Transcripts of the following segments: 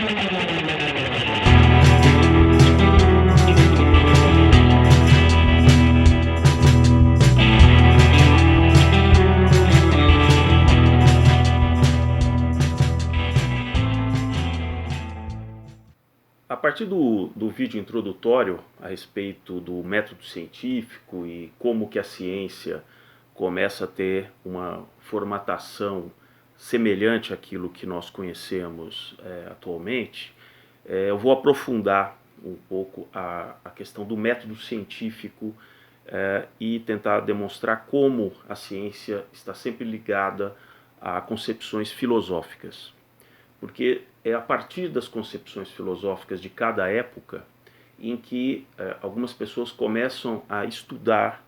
A partir do vídeo introdutório a respeito do método científico e como que a ciência começa a ter uma formatação semelhante àquilo que nós conhecemos atualmente, eu vou aprofundar um pouco a questão do método científico e tentar demonstrar como a ciência está sempre ligada a concepções filosóficas. Porque é a partir das concepções filosóficas de cada época em que algumas pessoas começam a estudar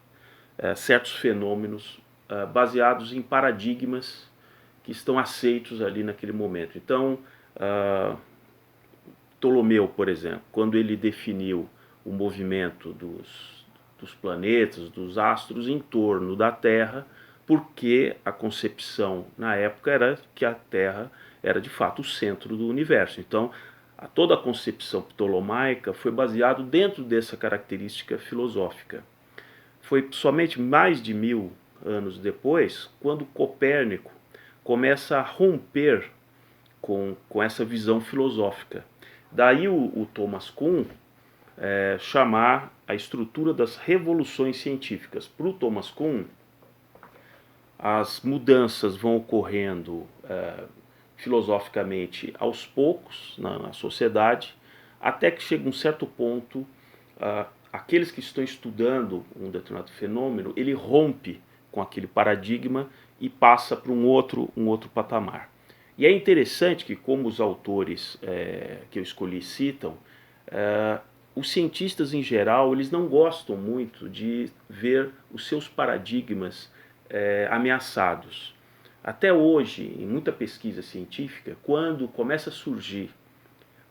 certos fenômenos baseados em paradigmas que estão aceitos ali naquele momento. Então, Ptolomeu, por exemplo, quando ele definiu o movimento dos planetas, dos astros em torno da Terra, porque a concepção na época era que a Terra era de fato o centro do universo. Então, toda a concepção ptolomaica foi baseada dentro dessa característica filosófica. Foi somente mais de 1000 anos depois, quando Copérnico começa a romper com essa visão filosófica. Daí o Thomas Kuhn chamar a estrutura das revoluções científicas. Para o Thomas Kuhn, as mudanças vão ocorrendo filosoficamente aos poucos na sociedade, até que chega um certo ponto, aqueles que estão estudando um determinado fenômeno, ele rompe com aquele paradigma e passa para um outro patamar. E é interessante que, como os autores que eu escolhi citam, os cientistas em geral, eles não gostam muito de ver os seus paradigmas ameaçados. Até hoje, em muita pesquisa científica, quando começa a surgir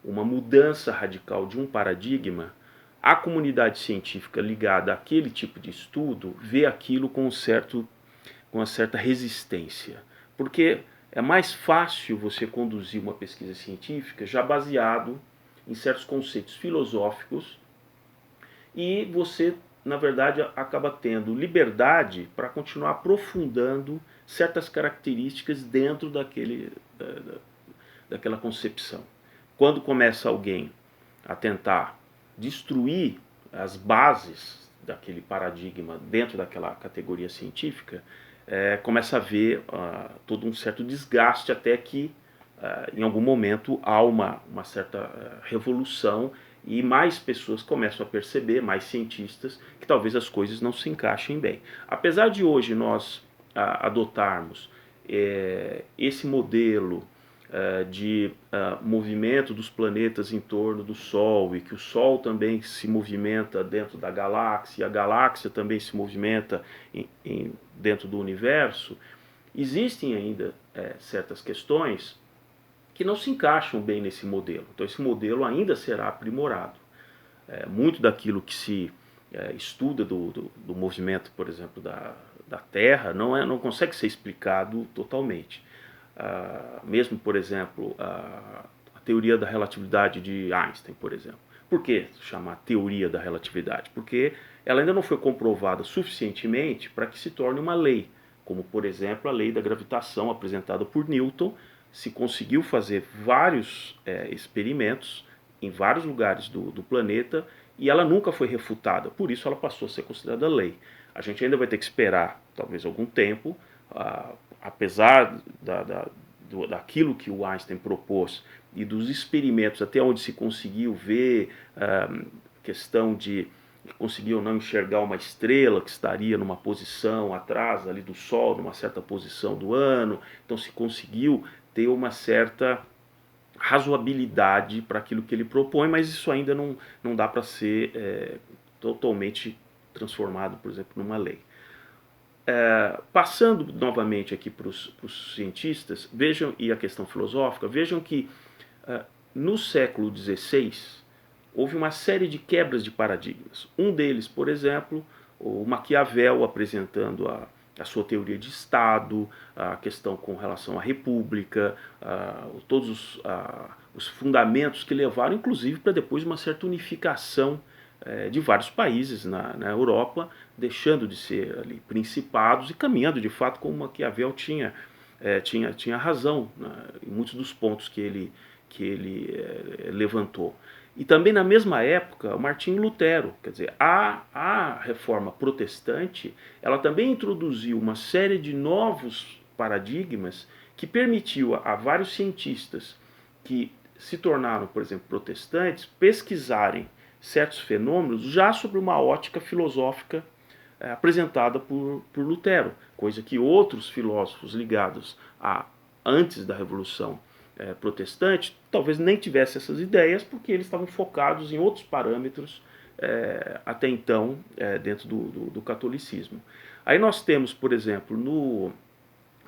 uma mudança radical de um paradigma, a comunidade científica ligada àquele tipo de estudo vê aquilo com uma certa resistência. Porque é mais fácil você conduzir uma pesquisa científica já baseado em certos conceitos filosóficos e você, na verdade, acaba tendo liberdade para continuar aprofundando certas características dentro daquela concepção. Quando começa alguém a tentar destruir as bases daquele paradigma dentro daquela categoria científica, começa a haver todo um certo desgaste até que em algum momento há uma certa revolução e mais pessoas começam a perceber, mais cientistas, que talvez as coisas não se encaixem bem. Apesar de hoje nós adotarmos esse modelo de movimento dos planetas em torno do Sol e que o Sol também se movimenta dentro da galáxia, a galáxia também se movimenta dentro do universo, existem ainda certas questões que não se encaixam bem nesse modelo. Então esse modelo ainda será aprimorado. Muito daquilo que se estuda do movimento, por exemplo, da Terra não consegue ser explicado totalmente. Mesmo, por exemplo, a teoria da relatividade de Einstein, por exemplo. Por que chamar teoria da relatividade? Porque ela ainda não foi comprovada suficientemente para que se torne uma lei, como, por exemplo, a lei da gravitação apresentada por Newton. Se conseguiu fazer vários experimentos em vários lugares do planeta e ela nunca foi refutada, por isso ela passou a ser considerada lei. A gente ainda vai ter que esperar talvez algum tempo, apesar daquilo que o Einstein propôs e dos experimentos até onde se conseguiu ver questão de conseguir ou não enxergar uma estrela que estaria numa posição atrás ali do Sol, numa certa posição do ano, então se conseguiu ter uma certa razoabilidade para aquilo que ele propõe, mas isso ainda não dá para ser totalmente transformado, por exemplo, numa lei. Passando novamente aqui para os cientistas, vejam, e a questão filosófica, vejam que no século XVI houve uma série de quebras de paradigmas. Um deles, por exemplo, o Maquiavel apresentando a sua teoria de Estado, a questão com relação à república, todos os fundamentos que levaram, inclusive, para depois uma certa unificação de vários países na Europa, deixando de ser ali principados e caminhando de fato como Maquiavel tinha razão, né, em muitos dos pontos que ele levantou. E também na mesma época, Martinho Lutero, quer dizer, a reforma protestante, ela também introduziu uma série de novos paradigmas que permitiu a vários cientistas que se tornaram, por exemplo, protestantes, pesquisarem certos fenômenos já sobre uma ótica filosófica apresentada por Lutero, coisa que outros filósofos ligados a antes da Revolução protestante talvez nem tivessem essas ideias, porque eles estavam focados em outros parâmetros até então dentro do catolicismo. Aí nós temos, por exemplo,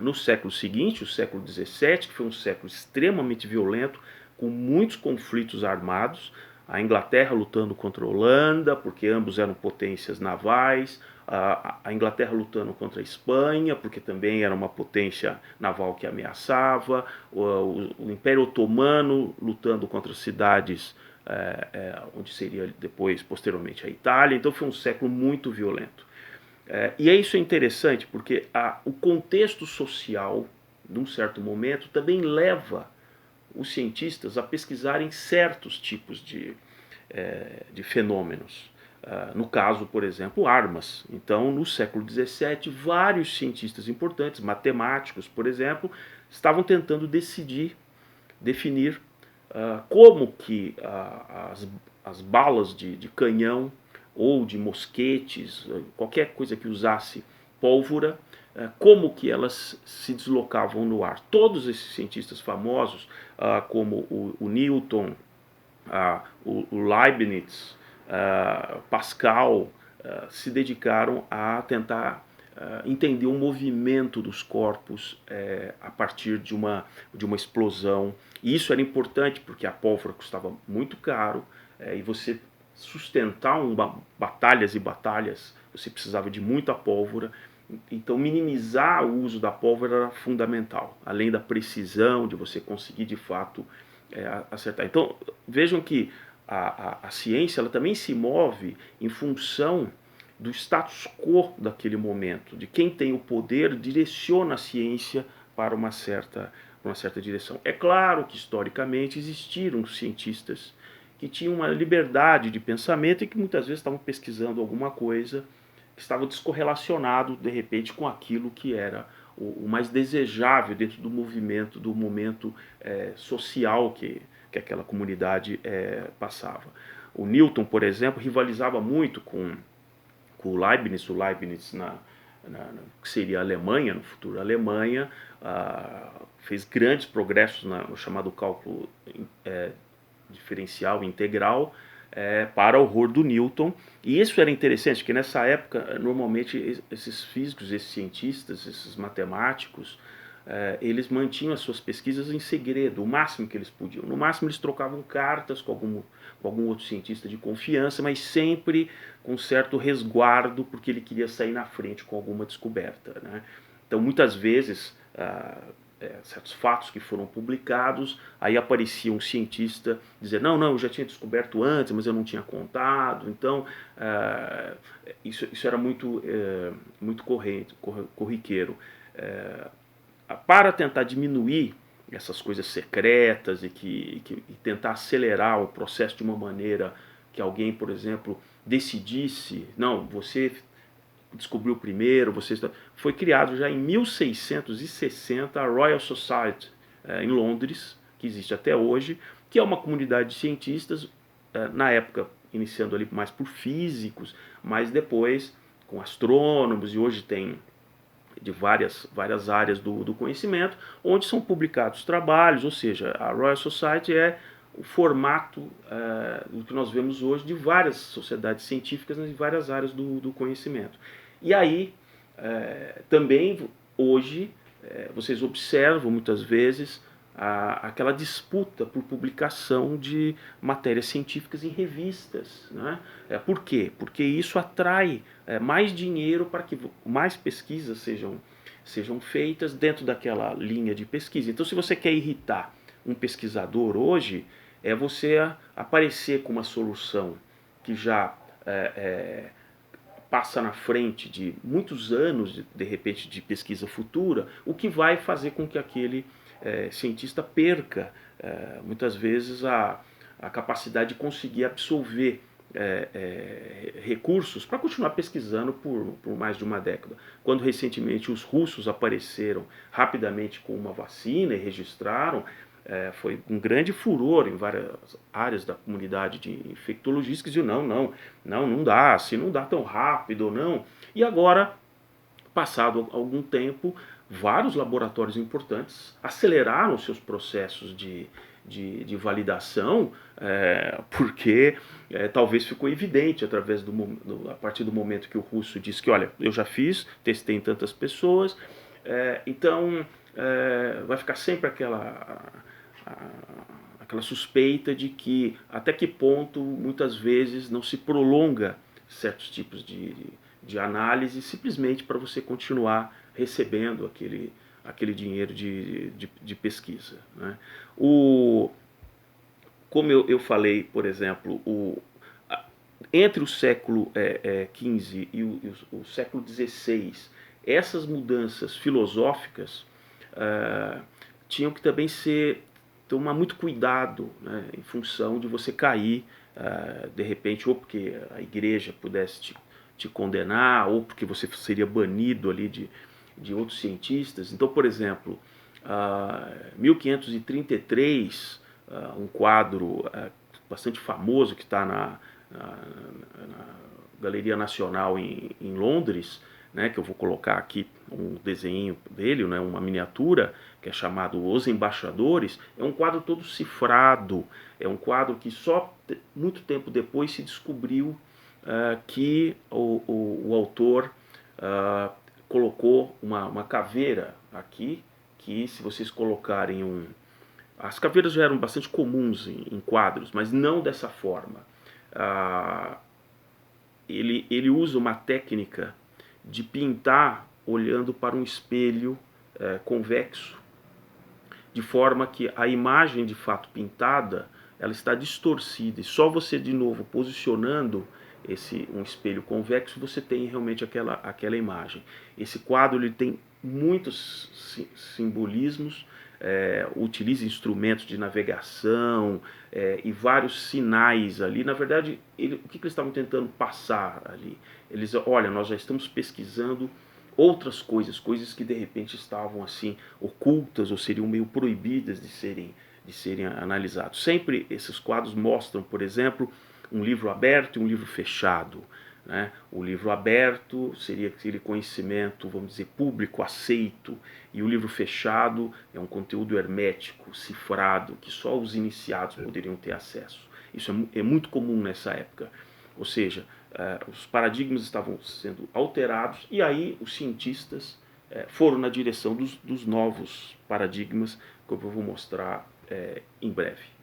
no século seguinte, o século XVII, que foi um século extremamente violento, com muitos conflitos armados, a Inglaterra lutando contra a Holanda, porque ambos eram potências navais, a Inglaterra lutando contra a Espanha, porque também era uma potência naval que ameaçava, o Império Otomano lutando contra cidades onde seria depois, posteriormente, a Itália. Então foi um século muito violento. E isso é interessante porque o contexto social, num certo momento, também leva os cientistas a pesquisarem certos tipos de fenômenos. No caso, por exemplo, armas. Então, no século XVII, vários cientistas importantes, matemáticos, por exemplo, estavam tentando definir como que as balas de canhão ou de mosquetes, qualquer coisa que usasse pólvora, como que elas se deslocavam no ar. Todos esses cientistas famosos, como o Newton, o Leibniz, Pascal, se dedicaram a tentar entender o movimento dos corpos a partir de uma explosão. E isso era importante porque a pólvora custava muito caro e você sustentar batalhas e batalhas, você precisava de muita pólvora. Então minimizar o uso da pólvora era fundamental, além da precisão de você conseguir de fato acertar. Então vejam que a ciência ela também se move em função do status quo daquele momento, de quem tem o poder direciona a ciência para uma certa direção. É claro que historicamente existiram cientistas que tinham uma liberdade de pensamento e que muitas vezes estavam pesquisando alguma coisa que estava descorrelacionado de repente com aquilo que era o mais desejável dentro do momento social que aquela comunidade passava. O Newton, por exemplo, rivalizava muito com o Leibniz que seria a Alemanha, no futuro Alemanha, fez grandes progressos no chamado cálculo diferencial integral, para o horror do Newton. E isso era interessante, porque nessa época, normalmente, esses físicos, esses cientistas, esses matemáticos, eles mantinham as suas pesquisas em segredo, o máximo que eles podiam. No máximo, eles trocavam cartas com algum outro cientista de confiança, mas sempre com certo resguardo, porque ele queria sair na frente com alguma descoberta, né? Então, muitas vezes, certos fatos que foram publicados, aí aparecia um cientista dizer, não, eu já tinha descoberto antes, mas eu não tinha contado. Então, isso era muito corriqueiro. Para tentar diminuir essas coisas secretas e tentar acelerar o processo de uma maneira que alguém, por exemplo, decidisse, não, você descobriu primeiro, foi criado já em 1660 a Royal Society em Londres, que existe até hoje, que é uma comunidade de cientistas, na época iniciando ali mais por físicos, mas depois com astrônomos, e hoje tem de várias áreas do conhecimento, onde são publicados trabalhos, ou seja, a Royal Society é o formato do que nós vemos hoje de várias sociedades científicas em várias áreas do conhecimento. E aí, também, hoje, vocês observam muitas vezes aquela disputa por publicação de matérias científicas em revistas, né? Por quê? Porque isso atrai mais dinheiro para que mais pesquisas sejam feitas dentro daquela linha de pesquisa. Então, se você quer irritar um pesquisador hoje é você aparecer com uma solução que já passa na frente de muitos anos, de repente, de pesquisa futura, o que vai fazer com que aquele cientista perca, muitas vezes, a capacidade de conseguir absorver recursos para continuar pesquisando por mais de uma década. Quando recentemente os russos apareceram rapidamente com uma vacina e registraram, foi um grande furor em várias áreas da comunidade de infectologistas que diziam não dá, se não dá tão rápido ou não. E agora, passado algum tempo, vários laboratórios importantes aceleraram seus processos de validação, porque talvez ficou evidente a partir do momento que o russo disse que, olha, eu já fiz, testei em tantas pessoas, então vai ficar sempre aquela suspeita de que até que ponto muitas vezes não se prolonga certos tipos de análise simplesmente para você continuar recebendo aquele dinheiro de pesquisa, né? Como eu falei, por exemplo, entre o século XV e o século XVI, essas mudanças filosóficas tinham que também tomar muito cuidado, né, em função de você cair, de repente, ou porque a igreja pudesse te condenar, ou porque você seria banido ali de outros cientistas. Então, por exemplo, 1533, um quadro bastante famoso que está na Galeria Nacional em Londres, né, que eu vou colocar aqui um desenho dele, né, uma miniatura, que é chamado Os Embaixadores. É um quadro todo cifrado, é um quadro que só muito tempo depois se descobriu que o autor colocou uma caveira aqui, que se vocês colocarem as caveiras já eram bastante comuns em quadros, mas não dessa forma. Ele usa uma técnica de pintar olhando para um espelho convexo, de forma que a imagem de fato pintada ela está distorcida, e só você de novo posicionando um espelho convexo você tem realmente aquela imagem. Esse quadro ele tem muitos simbolismos, utiliza instrumentos de navegação e vários sinais ali. Na verdade, o que eles estavam tentando passar ali? Eles, olha, nós já estamos pesquisando outras coisas que de repente estavam assim ocultas ou seriam meio proibidas de serem analisados. Sempre esses quadros mostram, por exemplo, um livro aberto e um livro fechado, né? O livro aberto seria aquele conhecimento, vamos dizer, público, aceito, e o livro fechado é um conteúdo hermético, cifrado, que só os iniciados poderiam ter acesso. Isso é muito comum nessa época. Ou seja, os paradigmas estavam sendo alterados, e aí os cientistas foram na direção dos novos paradigmas, que eu vou mostrar em breve.